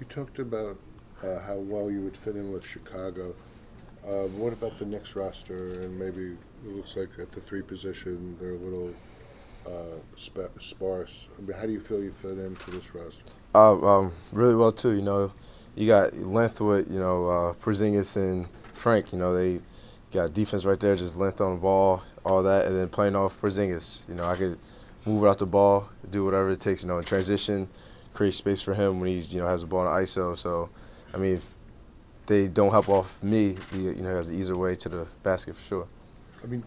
You talked about how well you would fit in with Chicago. What about the Knicks roster? And maybe it looks like at the three position they're a little sparse. I mean, how do you feel you fit into this roster? Really well too. You got length with Porzingis and Frank. They got defense right there, just length on the ball, all that, and then playing off Porzingis. I could move it out the ball, do whatever it takes. In transition, create space for him when he's has the ball in ISO. So, I mean, if they don't help off me, he has the easier way to the basket for sure. I mean,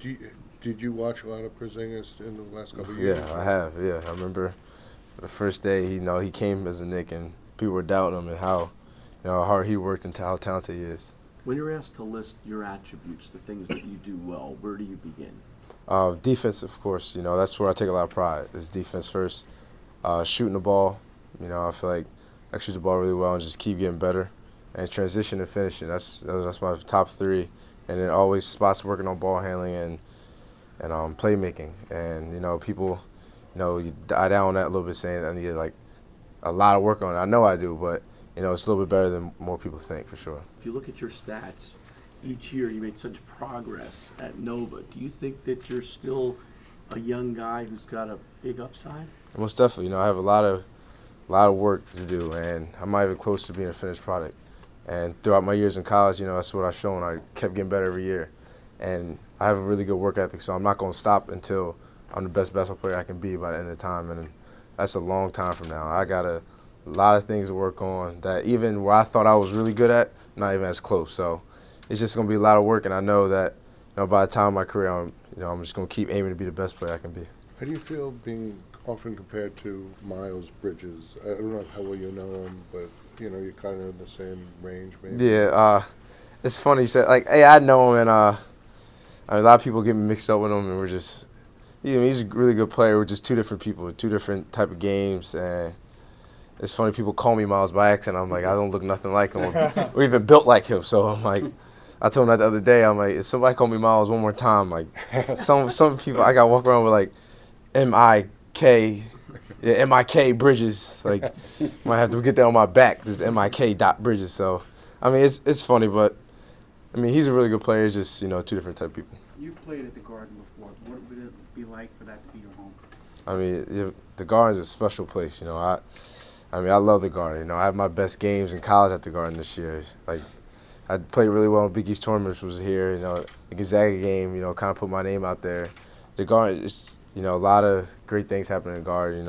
did you watch a lot of Porzingis in the last couple of years? Yeah, I have. Yeah, I remember the first day. He came as a Knick, and people were doubting him and how how hard he worked and how talented he is. When you're asked to list your attributes, the things that you do well, where do you begin? Defense, of course. That's where I take a lot of pride. Is defense first. Shooting the ball. I feel like I shoot the ball really well and just keep getting better. And transition and finishing. That's my top three. And then always spots working on ball handling and playmaking. And people, you die down on that a little bit, saying I need like a lot of work on it. I know I do, but it's a little bit better than more people think for sure. If you look at your stats, each year you made such progress at Nova. Do you think that you're still a young guy who's got a big upside? Most definitely. I have a lot of work to do, and I'm not even close to being a finished product. And throughout my years in college, that's what I've shown. I kept getting better every year, and I have a really good work ethic. So I'm not going to stop until I'm the best basketball player I can be by the end of the time, and that's a long time from now. I got a lot of things to work on that even where I thought I was really good at, not even as close. So it's just going to be a lot of work, and I know that by the time of my career, I'm just going to keep aiming to be the best player I can be. How do you feel being often compared to Miles Bridges? I don't know how well you know him, but you're kind of in the same range, maybe. Yeah, it's funny you said hey, I know him, and a lot of people get me mixed up with him, and we're just he's a really good player. We're just two different people, two different type of games, and it's funny people call me Miles by accident. I'm like, I don't look nothing like him, or even built like him. So I'm like, I told him that the other day. I'm like, if somebody call me Miles one more time, like some people I got to walk around with like M-I-K. Yeah, M-I-K Bridges. Like, might have to get that on my back, just M-I-K dot Bridges. So, I mean, it's funny, but, I mean, he's a really good player. It's just, two different type of people. You've played at the Garden before. What would it be like for that to be your home? I mean, the Garden's a special place, I mean, I love the Garden. I have my best games in college at the Garden this year. Like, I played really well in Big East tournaments, was here. The Gonzaga game, kind of put my name out there. The Garden, a lot of great things happen in the Garden.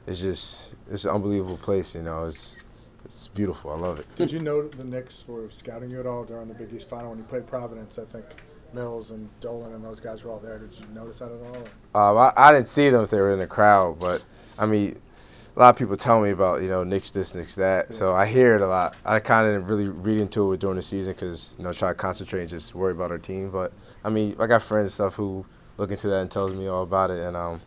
It's an unbelievable place. It's beautiful. I love it. Did you know the Knicks were scouting you at all during the Big East final when you played Providence? I think Mills and Dolan and those guys were all there. Did you notice that at all? I didn't see them if they were in the crowd, but I mean, a lot of people tell me about Knicks this, Knicks that. Yeah. So I hear it a lot. I kind of didn't really read into it during the season because try to concentrate and just worry about our team. But I mean, I got friends and stuff who look into that and tells me all about it, and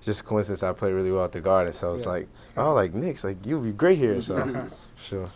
just a coincidence I played really well at the Garden. So it's like, oh, like Knicks, like you'll be great here. So sure.